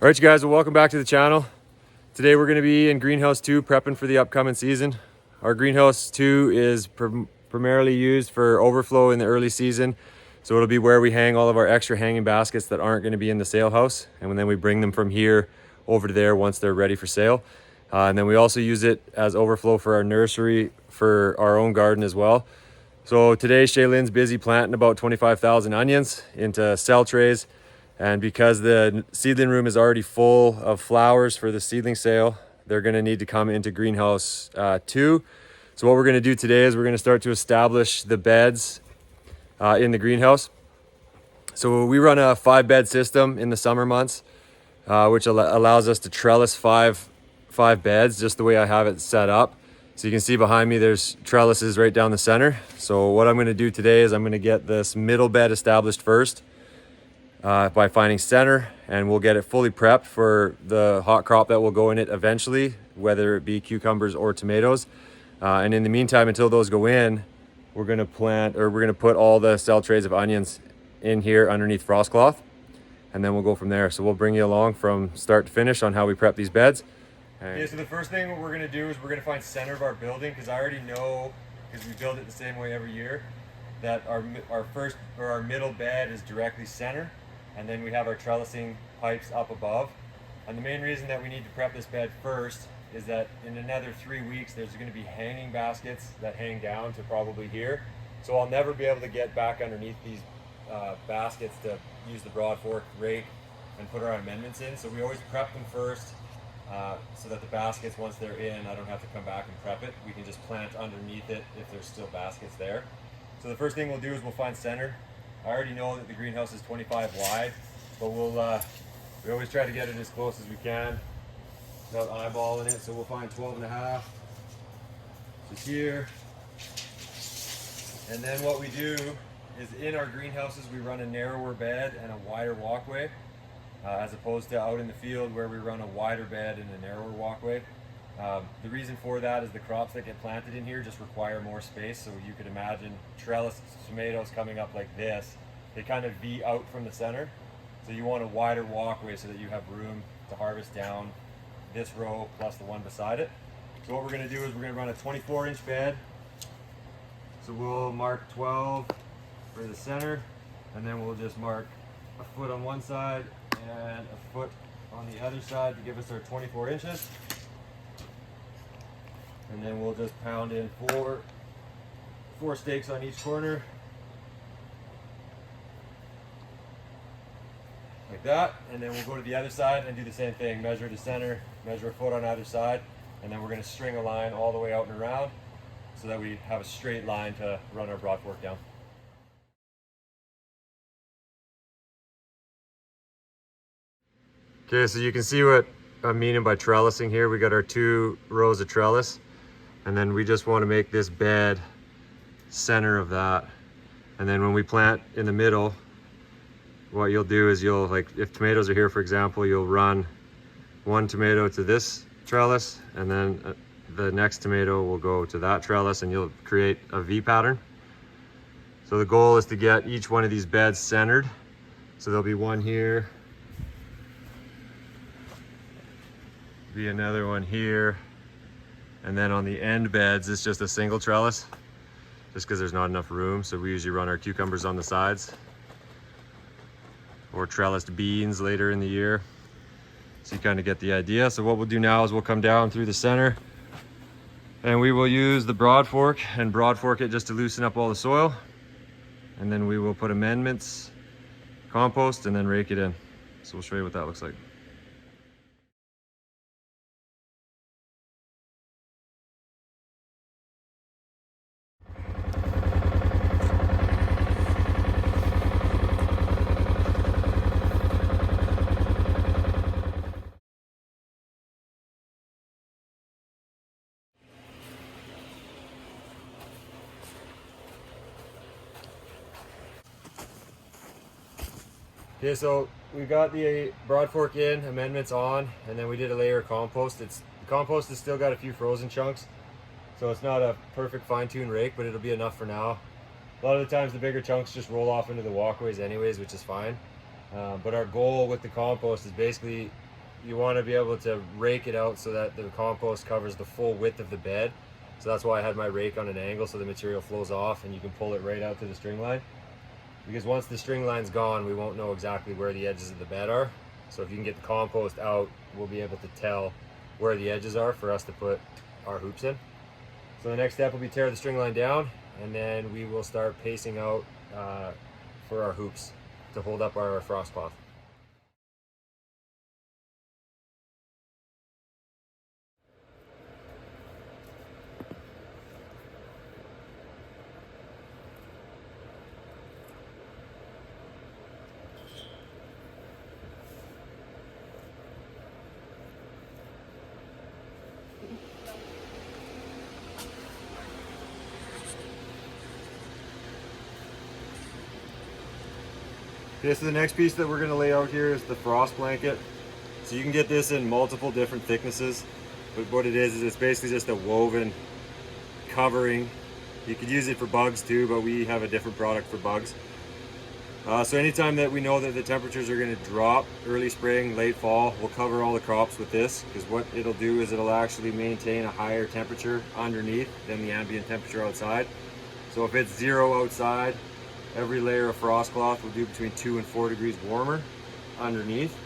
All right, you guys, well, welcome back to the channel. Today we're going to be in greenhouse 2 prepping for the upcoming season. Our greenhouse 2 is primarily used for overflow in the early season. So it'll be where we hang all of our extra hanging baskets that aren't going to be in the sale house. And then we bring them from here over to there once they're ready for sale. And then we also use it as overflow for our nursery for our own garden as well. So today Shaylin's busy planting about 25,000 onions into cell trays. And because the seedling room is already full of flowers for the seedling sale, they're going to need to come into greenhouse 2. So what we're going to do today is we're going to start to establish the beds in the greenhouse. So we run a 5-bed system in the summer months, which allows us to trellis five beds, just the way I have it set up. So you can see behind me there's trellises right down the center. So what I'm going to do today is I'm going to get this middle bed established first. By finding center, and we'll get it fully prepped for the hot crop that will go in it eventually, whether it be cucumbers or tomatoes. And in the meantime, until those go in, we're going to put all the cell trays of onions in here underneath frost cloth, and then we'll go from there. So we'll bring you along from start to finish on how we prep these beds. Okay, so the first thing what we're going to do is we're going to find center of our building, because I already know, because we build it the same way every year, that our middle bed is directly center. And then we have our trellising pipes up above. And the main reason that we need to prep this bed first is that in another 3 weeks, there's going to be hanging baskets that hang down to probably here. So I'll never be able to get back underneath these baskets to use the broad fork rake and put our amendments in. So we always prep them first so that the baskets, once they're in, I don't have to come back and prep it. We can just plant underneath it if there's still baskets there. So the first thing we'll do is we'll find center. I already know that the greenhouse is 25 wide, but we always try to get it as close as we can without eyeballing it. So we'll find 12.5 just here. And then what we do is in our greenhouses, we run a narrower bed and a wider walkway, as opposed to out in the field where we run a wider bed and a narrower walkway. The reason for that is the crops that get planted in here just require more space. So you could imagine trellis tomatoes coming up like this. They kind of V out from the center. So you want a wider walkway so that you have room to harvest down this row plus the one beside it. So what we're going to do is we're going to run a 24-inch bed. So we'll mark 12 for the center, and then we'll just mark a foot on one side and a foot on the other side to give us our 24 inches. And then we'll just pound in four stakes on each corner. Like that. And then we'll go to the other side and do the same thing. Measure to center, measure a foot on either side. And then we're going to string a line all the way out and around so that we have a straight line to run our broad fork down. Okay, so you can see what I'm meaning by trellising here. We got our 2 rows of trellis. And then we just want to make this bed center of that. And then when we plant in the middle, what you'll do is you'll, like if tomatoes are here, for example, you'll run one tomato to this trellis, and then the next tomato will go to that trellis, and you'll create a V pattern. So the goal is to get each one of these beds centered. So there'll be one here, be another one here. And then on the end beds, it's just a single trellis, just because there's not enough room. So we usually run our cucumbers on the sides, or trellised beans later in the year. So you kind of get the idea. So what we'll do now is we'll come down through the center, and we will use the broad fork and broad fork it just to loosen up all the soil. And then we will put amendments, compost, and then rake it in. So we'll show you what that looks like. Okay, so we got the broad fork in, amendments on, and then we did a layer of compost. The compost has still got a few frozen chunks, so it's not a perfect fine-tuned rake, but it'll be enough for now. A lot of the times the bigger chunks just roll off into the walkways anyways, which is fine. But our goal with the compost is basically you want to be able to rake it out so that the compost covers the full width of the bed. So that's why I had my rake on an angle so the material flows off and you can pull it right out to the string line. Because once the string line's gone, we won't know exactly where the edges of the bed are. So if you can get the compost out, we'll be able to tell where the edges are for us to put our hoops in. So the next step will be tear the string line down, and then we will start pacing out for our hoops to hold up our frost cloth. Okay, so the next piece that we're going to lay out here is the frost blanket. So you can get this in multiple different thicknesses, but what it is it's basically just a woven covering. You could use it for bugs too, but we have a different product for bugs. So anytime that we know that the temperatures are going to drop early spring, late fall, we'll cover all the crops with this, because what it'll do is it'll actually maintain a higher temperature underneath than the ambient temperature outside. So if it's 0 outside, every layer of frost cloth will do between 2 and 4 degrees warmer underneath.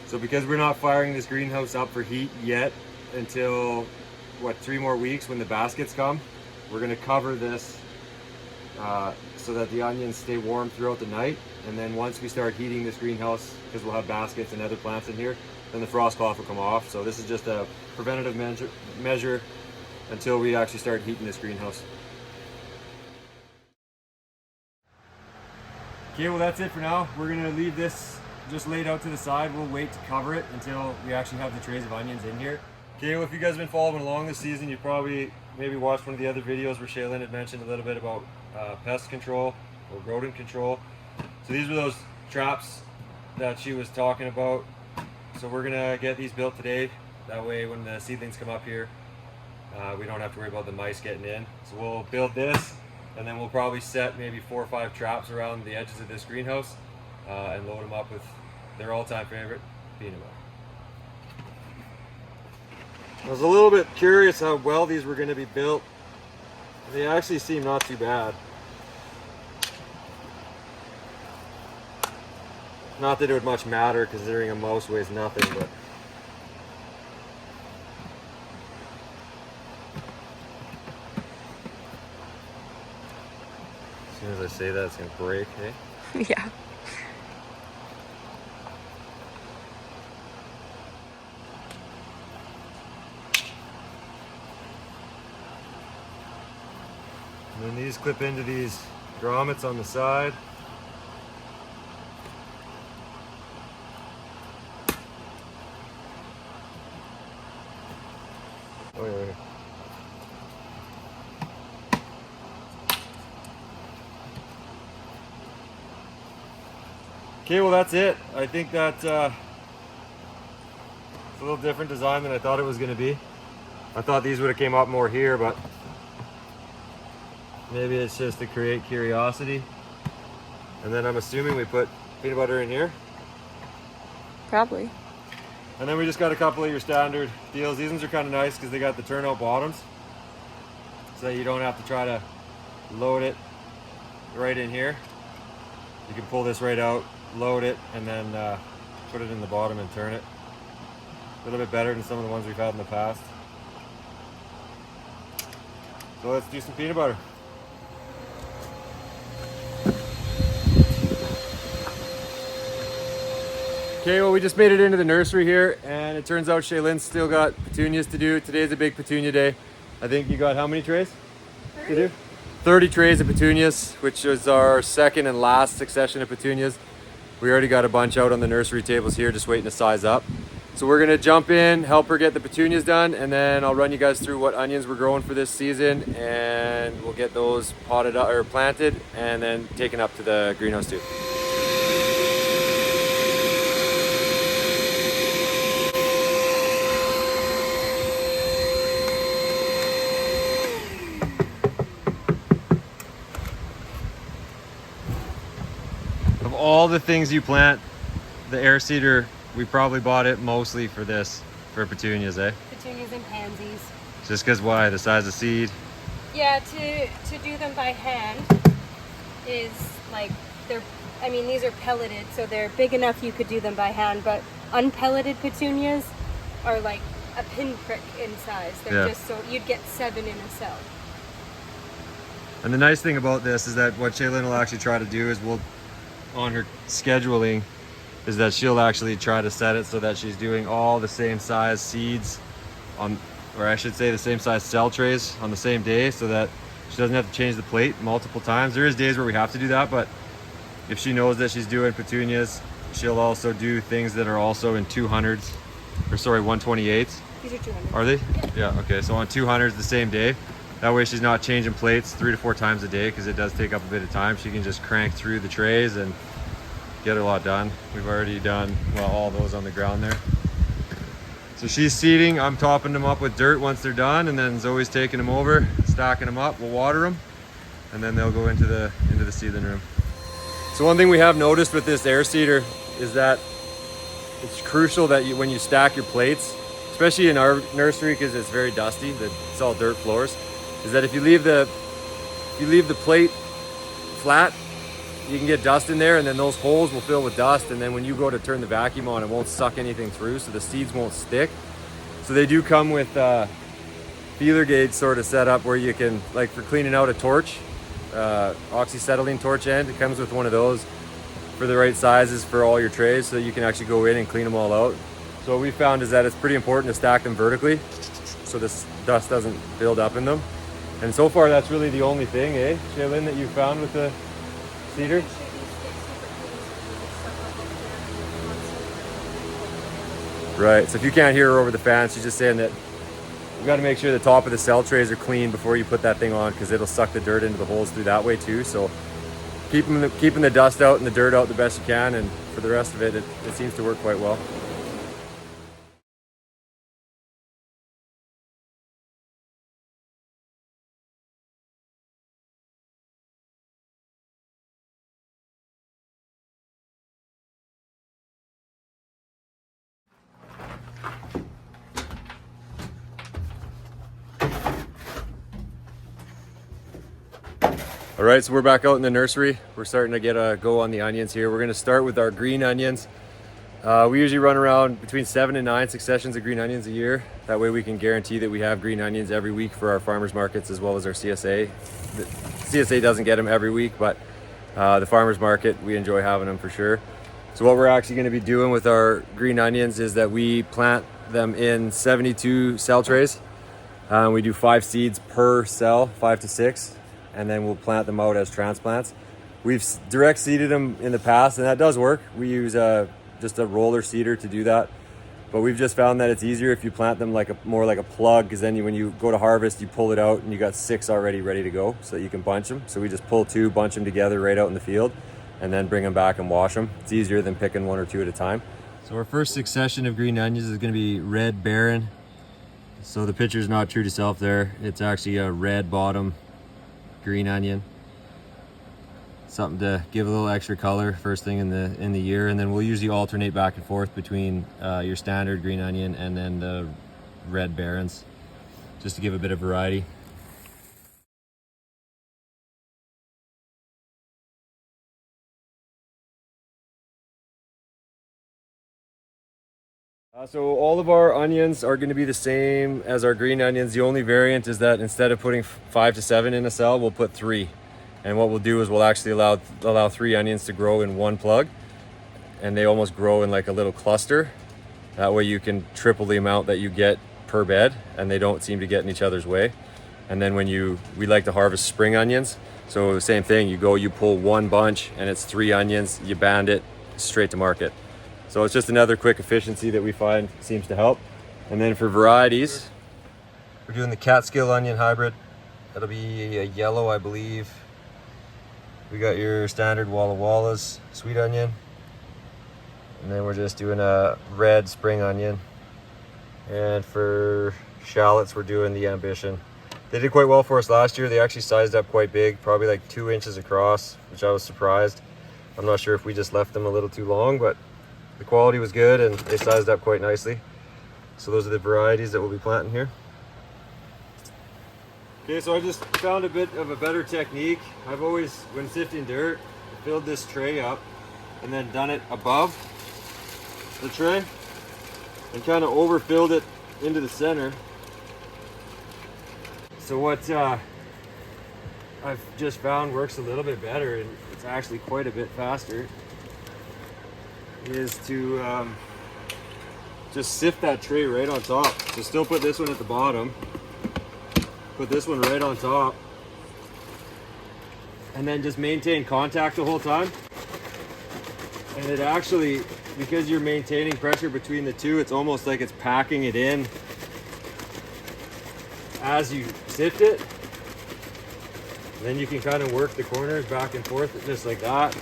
So because we're not firing this greenhouse up for heat yet until, 3 more weeks when the baskets come, we're going to cover this so that the onions stay warm throughout the night. And then once we start heating this greenhouse, because we'll have baskets and other plants in here, then the frost cloth will come off. So this is just a preventative measure until we actually start heating this greenhouse. Okay, well that's it for now. We're gonna leave this just laid out to the side. We'll wait to cover it until we actually have the trays of onions in here. Okay, well if you guys have been following along this season, you probably maybe watched one of the other videos where Shaylin had mentioned a little bit about pest control or rodent control. So these were those traps that she was talking about. So we're gonna get these built today. That way when the seedlings come up here, we don't have to worry about the mice getting in. So we'll build this, and then we'll probably set maybe 4 or 5 traps around the edges of this greenhouse and load them up with their all-time favorite, peanut butter. I was a little bit curious how well these were going to be built. They actually seem not too bad. Not that it would much matter considering a mouse weighs nothing, but as soon as I say that, it's going to break, hey? Yeah. And then these clip into these grommets on the side. Oh yeah. Okay, well that's it. I think that it's a little different design than I thought it was going to be. I thought these would have came up more here, but maybe it's just to create curiosity. And then I'm assuming we put peanut butter in here. Probably. And then we just got a couple of your standard deals. These ones are kind of nice because they got the turnout bottoms, so that you don't have to try to load it right in here. You can pull this right out, load it, and then put it in the bottom and turn it. A little bit better than some of the ones we've had in the past. So let's do some peanut butter. Okay, well we just made it into the nursery here, and it turns out Shaylin's still got petunias to do. Today's a big petunia day. I think you got how many trays 30? to do? 30 trays of petunias, which is our second and last succession of petunias. We already got a bunch out on the nursery tables here, just waiting to size up. So we're gonna jump in, help her get the petunias done, and then I'll run you guys through what onions we're growing for this season, and we'll get those potted up or planted and then taken up to the greenhouse too. Of all the things you plant, the air seeder we probably bought it mostly for this, for petunias, eh? Petunias and pansies. Just because why? The size of seed? Yeah, to do them by hand is like, these are pelleted, so they're big enough you could do them by hand, but unpelleted petunias are like a pinprick in size. They're just so, you'd get 7 in a cell. And the nice thing about this is that what Shaylin will actually try to do is on her scheduling, is that she'll actually try to set it so that she's doing all the same size seeds or I should say the same size cell trays on the same day, so that she doesn't have to change the plate multiple times. There is days where we have to do that, but if she knows that she's doing petunias, she'll also do things that are also in 200s, or sorry, 128s. These are 200. Are they? Yeah, okay, so on 200s the same day. That way she's not changing plates 3 to 4 times a day, because it does take up a bit of time. She can just crank through the trays and get a lot done. We've already done, well, all those on the ground there. So she's seeding, I'm topping them up with dirt once they're done, and then Zoe's taking them over, stacking them up, we'll water them, and then they'll go into the seedling room. So one thing we have noticed with this air seeder is that it's crucial that when you stack your plates, especially in our nursery because it's very dusty, it's all dirt floors, is that if you leave the plate flat, you can get dust in there, and then those holes will fill with dust, and then when you go to turn the vacuum on, it won't suck anything through, so the seeds won't stick. So they do come with feeler gauge sort of setup where you can, like for cleaning out a torch, oxyacetylene torch end, it comes with one of those for the right sizes for all your trays, so that you can actually go in and clean them all out. So what we found is that it's pretty important to stack them vertically so this dust doesn't build up in them. And so far that's really the only thing, eh, Shaylin, that you found with the seeder? Right, so if you can't hear her over the fan, she's just saying that you got to make sure the top of the cell trays are clean before you put that thing on, because it'll suck the dirt into the holes through that way too. So keeping the dust out and the dirt out the best you can, and for the rest of it, it seems to work quite well. All right, so we're back out in the nursery. We're starting to get a go on the onions here. We're gonna start with our green onions. We usually run around between 7 and 9 successions of green onions a year. That way we can guarantee that we have green onions every week for our farmers markets as well as our CSA. The CSA doesn't get them every week, but the farmers market, we enjoy having them for sure. So what we're actually gonna be doing with our green onions is that we plant them in 72 cell trays. We do 5 seeds per cell, 5 to 6. And then we'll plant them out as transplants. We've direct seeded them in the past, and that does work. We use just a roller seeder to do that, but we've just found that it's easier if you plant them more like a plug, because then when you go to harvest, you pull it out and you got 6 already ready to go, so that you can bunch them. So we just pull 2, bunch them together right out in the field, and then bring them back and wash them. It's easier than picking 1 or 2 at a time. So our first succession of green onions is going to be red Baron. So the picture's not true to self there. It's actually a red bottom green onion, something to give a little extra color first thing in the year, and then we'll usually alternate back and forth between your standard green onion and then the red Barons, just to give a bit of variety. So all of our onions are going to be the same as our green onions. The only variant is that instead of putting 5 to 7 in a cell, we'll put 3. And what we'll do is we'll actually allow 3 onions to grow in one plug, and they almost grow in like a little cluster. That way you can triple the amount that you get per bed, and they don't seem to get in each other's way. And then we like to harvest spring onions. So the same thing, you pull 1 bunch and it's 3 onions, you band it straight to market. So it's just another quick efficiency that we find seems to help. And then for varieties, we're doing the Catskill onion hybrid. That'll be a yellow, I believe. We got your standard Walla Wallas sweet onion. And then we're just doing a red spring onion. And for shallots, we're doing the Ambition. They did quite well for us last year. They actually sized up quite big, probably like 2 inches across, which I was surprised. I'm not sure if we just left them a little too long, but the quality was good and they sized up quite nicely. So those are the varieties that we'll be planting here. Okay, so I just found a bit of a better technique. I've always, when sifting dirt, filled this tray up and then done it above the tray and kind of overfilled it into the center. So what I've just found works a little bit better, and it's actually quite a bit faster, is to just sift that tray right on top. So still put this one at the bottom, put this one right on top, and then just maintain contact the whole time. And it actually, because you're maintaining pressure between the two, it's almost like it's packing it in as you sift it. And then you can kind of work the corners back and forth just like that.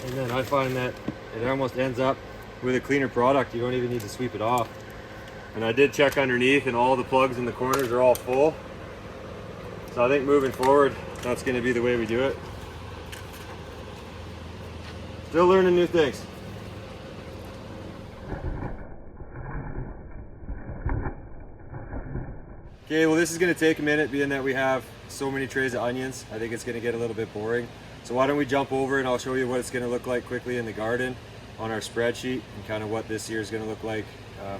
And then I find that it almost ends up with a cleaner product. You don't even need to sweep it off. And I did check underneath and all the plugs in the corners are all full. So I think moving forward, that's going to be the way we do it. Still learning new things. Okay, well this is going to take a minute being that we have so many trays of onions. I think it's going to get a little bit boring. So why don't we jump over and I'll show you what it's going to look like quickly in the garden on our spreadsheet and kind of what this year is going to look like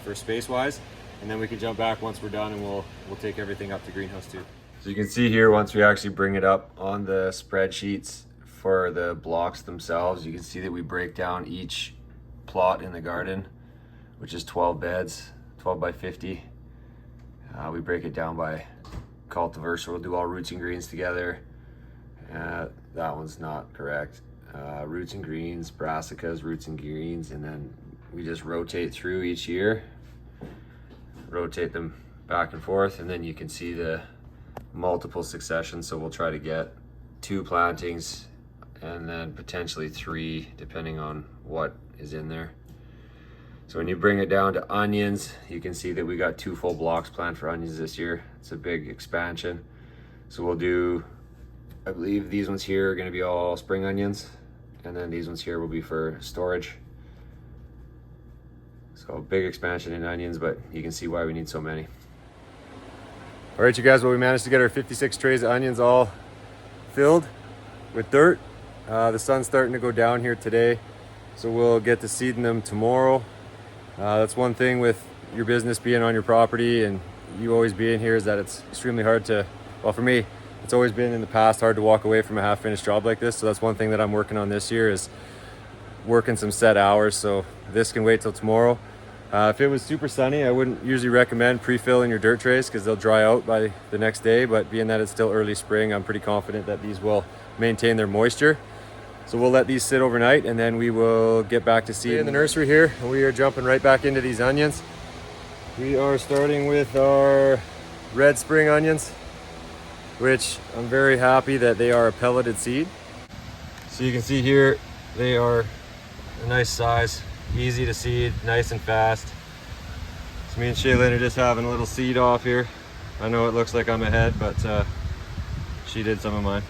for space wise. And then we can jump back once we're done and we'll take everything up to greenhouse 2. So you can see here, once we actually bring it up on the spreadsheets for the blocks themselves, you can see that we break down each plot in the garden, which is 12 beds, 12 by 50. We break it down by cultivar, so we'll do all roots and greens together. That one's not correct. Roots and greens, brassicas, roots and greens, and then we just rotate through each year. Rotate them back and forth, and then you can see the multiple successions. So we'll try to get 2 plantings and then potentially 3 depending on what is in there. So when you bring it down to onions, you can see that we got 2 full blocks planned for onions this year. It's a big expansion. So we'll do, I believe these ones here are going to be all spring onions, and then these ones here will be for storage. So big expansion in onions, but you can see why we need so many. All right, you guys, well, we managed to get our 56 trays of onions all filled with dirt. The sun's starting to go down here today, so we'll get to seeding them tomorrow. That's one thing with your business being on your property and you always being here, is that it's extremely hard to, well, for me, it's always been in the past hard to walk away from a half-finished job like this. So that's one thing that I'm working on this year, is working some set hours. So this can wait till tomorrow. If it was super sunny, I wouldn't usually recommend pre-filling your dirt trays because they'll dry out by the next day. But being that it's still early spring, I'm pretty confident that these will maintain their moisture. So we'll let these sit overnight and then we will get back to seed in the nursery here. And we are jumping right back into these onions. We are starting with our red spring onions, which I'm very happy that they are a pelleted seed. So you can see here, they are a nice size, easy to seed, nice and fast. So me and Shaylin are just having a little seed off here. I know it looks like I'm ahead, but she did some of mine.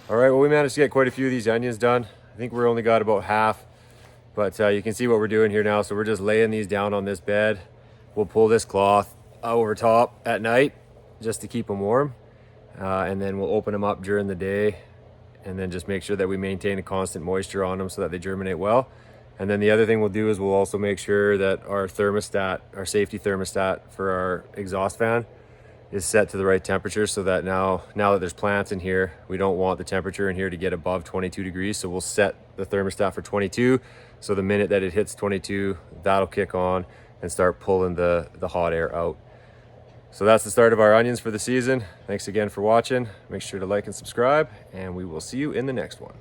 All right, well, we managed to get quite a few of these onions done. I think we're only got about half, but you can see what we're doing here now. So we're just laying these down on this bed. We'll pull this cloth over top at night just to keep them warm. And then we'll open them up during the day and then just make sure that we maintain a constant moisture on them so that they germinate well. And then the other thing we'll do is we'll also make sure that our thermostat, our safety thermostat for our exhaust fan, is set to the right temperature, so that now that there's plants in here, we don't want the temperature in here to get above 22 degrees. So we'll set the thermostat for 22. So the minute that it hits 22, that'll kick on and start pulling the hot air out. So that's the start of our onions for the season. Thanks again for watching. Make sure to like and subscribe, and we will see you in the next one.